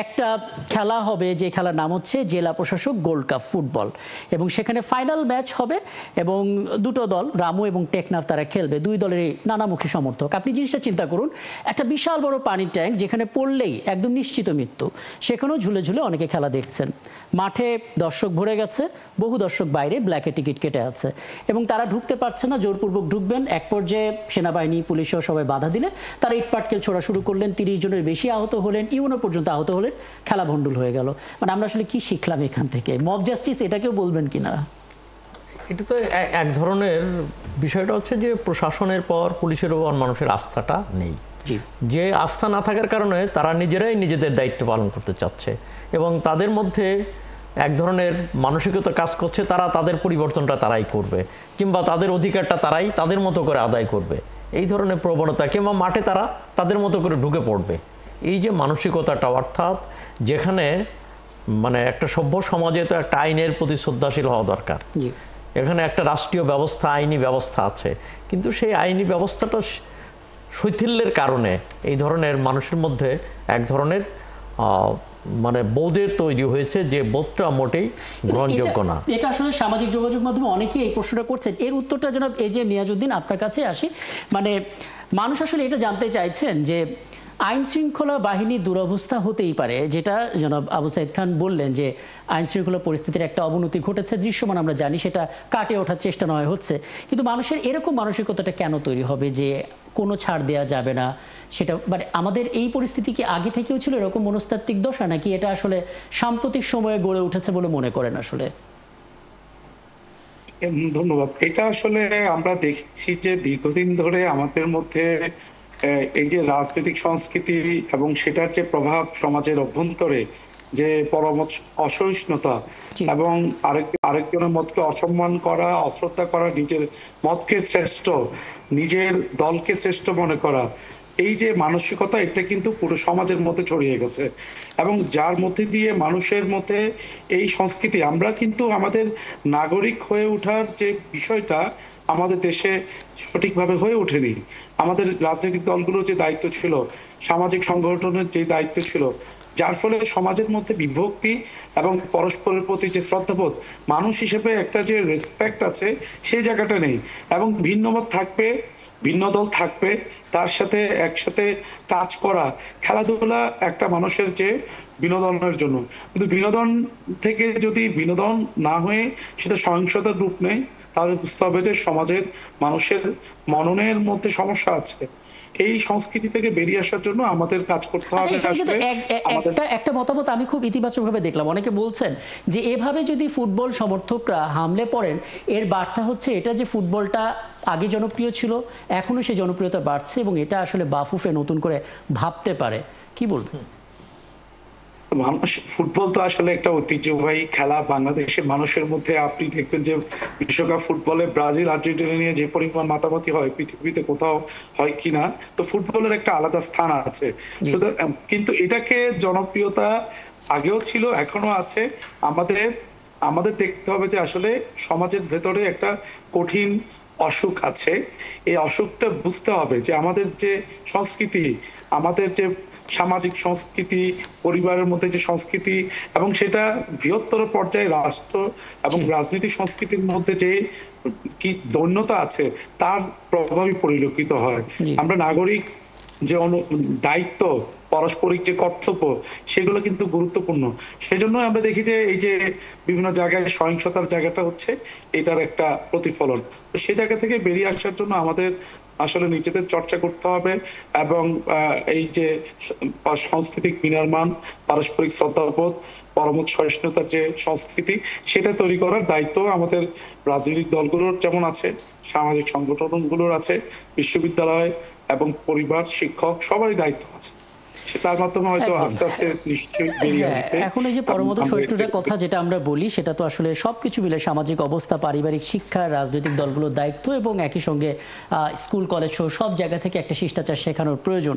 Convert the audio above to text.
একটা খেলা হবে, যে খেলার নাম হচ্ছে জেলা প্রশাসক গোল্ড কাপ ফুটবল, এবং সেখানে ফাইনাল ম্যাচ হবে এবং দুটো দল রামু এবং টেকনাফ তারা খেলবে, দুই দলেরই নানামুখী সমর্থক। আপনি জিনিসটা চিন্তা করুন, একটা বিশাল বড় পানির ট্যাঙ্ক যেখানে পড়লেই একদম নিশ্চিত মৃত্যু, সেখানেও ঝুলে ঝুলে অনেকে খেলা দেখছেন। মাঠে দর্শক ভরে গেছে, বহু দর্শক বাইরে ব্ল্যাকে টিকিট কেটে আছে এবং তারা ঢুকতে পারছে না, জোরপূর্বক ঢুকবেন। এক পর্যায়ে সেনাবাহিনী পুলিশও সবাই বাধা দিলে তারা ইটপাটকেল ছোড়া শুরু করলেন, 30 জনের বেশি আহত হলেন, ইউনো পর্যন্ত আহত হলেন, খেলা ভণ্ডুল হয়ে গেল। মানে আমরা আসলে কি শিখলাম এখান থেকে? মব জাস্টিস এটাকেও বলবেন কিনা? এটা তো এক ধরনের বিষয়টা হচ্ছে যে প্রশাসনের পর পুলিশের উপর মানুষের আস্থাটা নেই। যে আস্থা না থাকার কারণে তারা নিজেরাই নিজেদের দায়িত্ব পালন করতে চাচ্ছে এবং তাদের মধ্যে এক ধরনের মানসিকতা কাজ করছে, তারা তাদের পরিবর্তনটা তারাই করবে কিংবা তাদের অধিকারটা তারাই তাদের মতো করে আদায় করবে, এই ধরনের প্রবণতা, কিংবা মাঠে তারা তাদের মতো করে ঢুকে পড়বে। এই যে মানসিকতাটা, অর্থাৎ যেখানে মানে একটা সভ্য সমাজে তো একটা আইনের প্রতি শ্রদ্ধাশীল হওয়া দরকার। এখানে একটা রাষ্ট্রীয় ব্যবস্থা, আইনি ব্যবস্থা আছে, কিন্তু সেই আইনি ব্যবস্থাটা শৈথিল্যের কারণে এই ধরনের মানুষের মধ্যে এক ধরনের মানে বোধের তৈরি হয়েছে, যে বোধটা মোটেই গ্রহণযোগ্য না। এটা আসলে সামাজিক যোগাযোগ মাধ্যমে অনেকেই এই প্রশ্নটা করছেন। এর উত্তরটা জনাব এই যে নিয়াজউদ্দিন আপনার কাছে আসি, মানে মানুষ আসলে এটা জানতে চাইছেন যে আইন শৃঙ্খলা বাহিনীর দুরবস্থা হতেই পারে, যেটা জনাব আবু সাইদ খান বললেন যে আইন শৃঙ্খলা পরিস্থিতির একটা অবনতি ঘটেছে, দৃশ্যমান আমরা জানি, সেটা কাটিয়ে ওঠার চেষ্টা নয় হচ্ছে, কিন্তু মানুষের এরকম মানসিকতাটা কেন তৈরি হবে যে কোনো ছাড় দেওয়া যাবে না? সেটা মানে আমাদের এই পরিস্থিতি কি আগে থেকেও ছিল এরকম মনস্তাত্ত্বিক দশা, নাকি এটা আসলে সাম্প্রতিক সময়ে গড়ে উঠেছে বলে মনে করেন? আসলে ধন্যবাদ। এটা আসলে আমরা দেখছি যে দীর্ঘদিন ধরে আমাদের মধ্যে এই যে রাজনৈতিক সংস্কৃতি এবং সেটার যে প্রভাব সমাজের অভ্যন্তরে, যে পরম অসহিষ্ণুতা এবং আরেকজনের মতকে অসম্মান করা, অশ্রদ্ধা করা, নিজের মতকে শ্রেষ্ঠ, নিজের দলকে শ্রেষ্ঠ মনে করা, এই যে মানসিকতা, এটা কিন্তু পুরো সমাজের মধ্যে ছড়িয়ে গেছে এবং যার মধ্যে দিয়ে মানুষের মধ্যে এই সংস্কৃতি, আমরা কিন্তু আমাদের নাগরিক হয়ে ওঠার যে বিষয়টা আমাদের দেশে সঠিকভাবে হয়ে ওঠেনি। আমাদের রাজনৈতিক দলগুলোর যে দায়িত্ব ছিল, সামাজিক সংগঠনের যে দায়িত্ব ছিল, যার ফলে সমাজের মধ্যে বিভক্তি এবং পরস্পরের প্রতি যে শ্রদ্ধাবোধ, মানুষ হিসেবে একটা যে রেসপেক্ট আছে, সেই জায়গাটা নেই। এবং ভিন্ন মত থাকবে, ভিন্ন দল থাকবে, তার সাথে একসাথে কাজ করা, খেলাধুলা একটা মানুষের যে বিনোদনের জন্য, কিন্তু বিনোদন থেকে যদি বিনোদন না হয়ে সেটা সহিংসতার রূপ নেয়, তাহলে বুঝতে হবে যে সমাজের মানুষের মননের মধ্যে সমস্যা আছে। এই সংস্কৃতি থেকে বেরিয়ে আসার জন্য আমাদের কাজ করতে হবে। একটা মতামত আমি খুব ইতিবাচকভাবে দেখলাম, অনেকে বলছেন যে এভাবে যদি ফুটবল সমর্থকরা হামলে পড়েন, এর বার্তা হচ্ছে এটা যে ফুটবলটা আগে জনপ্রিয় ছিল, এখনো সে জনপ্রিয়তা বাড়ছে এবং এটা আসলে বাফুফে নতুন করে ভাবতে পারে। কি বলবেন? ফুটবল তো আসলে একটা ঐতিহ্যবাহী খেলা বাংলাদেশের মানুষের মধ্যে। আপনি দেখবেন যে বিশ্বকাপ ফুটবলে ব্রাজিল আর্জেন্টিনা নিয়ে যে পরিমাণ মাতামাতি হয়, পৃথিবীতে কোথাও হয় কিনা। তো ফুটবলের একটা আলাদা স্থান আছে, কিন্তু এটাকে জনপ্রিয়তা আগেও ছিল, এখনো আছে। আমাদের দেখতে হবে যে আসলে সমাজের ভেতরে একটা কঠিন অসুখ আছে। এই অসুখটা বুঝতে হবে যে আমাদের যে সংস্কৃতি, আমাদের যে সামাজিক সংস্কৃতি, পরিবারের মধ্যে যে সংস্কৃতি এবং সেটা বৃহত্তর পর্যায়ে রাষ্ট্র এবং রাজনৈতিক সংস্কৃতির মধ্যে যে কি দৈন্যতা আছে, তার প্রভাবই পরিলক্ষিত হয়। আমরা নাগরিক যে দায়িত্ব, পারস্পরিক যে কর্তব্য, সেগুলো কিন্তু গুরুত্বপূর্ণ। সেই জন্য আমরা দেখি যে এই যে বিভিন্ন জায়গায় সহিংসতার জায়গাটা হচ্ছে, এটার একটা প্রতিফলন। তো সেই জায়গা থেকে বেরিয়ে আসার জন্য আমাদের আসলে নিজেদের চর্চা করতে হবে এবং এই যে সাংস্কৃতিক বিনির্মাণ, পারস্পরিক শ্রদ্ধাবোধ, পরমত সহিষ্ণুতার যে সংস্কৃতি, সেটা তৈরি করার দায়িত্ব আমাদের রাজনৈতিক দলগুলোর যেমন আছে, সামাজিক সংগঠনগুলোর আছে, বিশ্ববিদ্যালয় এবং পরিবার, শিক্ষক, সবারই দায়িত্ব আছে। সেটার মাধ্যমে হয়তো আস্তে আস্তে নিশ্চয়ই বেরিয়ে আসবে। এখন এই যে পরমত সহিষ্ণুতার কথা যেটা আমরা বলি, সেটা তো আসলে সবকিছু মিলে সামাজিক অবস্থা, পারিবারিক শিক্ষা, রাজনৈতিক দলগুলোর দায়িত্ব এবং একই সঙ্গে স্কুল কলেজ সহ সব জায়গা থেকে একটা শিষ্টাচার শেখানোর প্রয়োজন।